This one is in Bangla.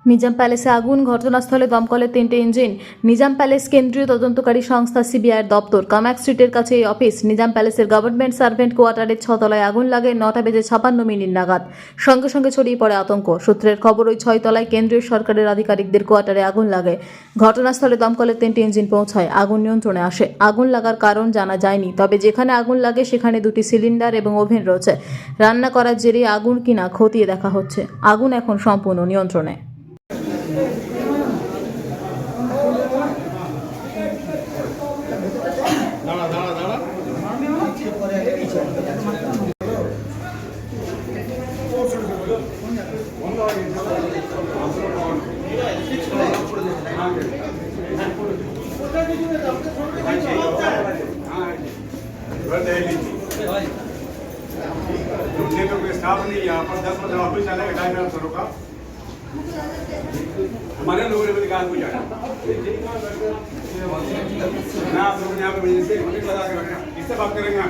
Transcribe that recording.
নিজাম প্যালেসে আগুন, ঘটনাস্থলে দমকলের 3টে ইঞ্জিন। নিজাম প্যালেস কেন্দ্রীয় তদন্তকারী সংস্থা সিবিআইয়ের দপ্তর, কামাক স্ট্রিটের কাছে এই অফিস। নিজাম প্যালেসের গভর্নমেন্ট সার্ভেন্ট কোয়ার্টারের 6 তলায় আগুন লাগে 9:56 নাগাদ। সঙ্গে সঙ্গে ছড়িয়ে পড়ে আতঙ্ক। সূত্রের খবর, ওই 6 তলায় কেন্দ্রীয় সরকারের আধিকারিকদের কোয়ার্টারে আগুন লাগে। ঘটনাস্থলে দমকলের 3টে ইঞ্জিন পৌঁছায়, আগুন নিয়ন্ত্রণে আসে। আগুন লাগার কারণ জানা যায়নি, তবে যেখানে আগুন লাগে সেখানে 2টি সিলিন্ডার এবং ওভেন রয়েছে। রান্না করার জেরে আগুন কিনা খতিয়ে দেখা হচ্ছে। আগুন এখন সম্পূর্ণ নিয়ন্ত্রণে। দাঁড়া দাঁড়া দাঁড়া तो कोई स्टाफ नहीं यहाँ पर 10-15 ऑफिस आने का टाइम है अफसरों का। हमारे लोगों ने भी कहा को जाना ना आप लोग यहाँ पे से लगा के रखना। किससे बात करेंगे?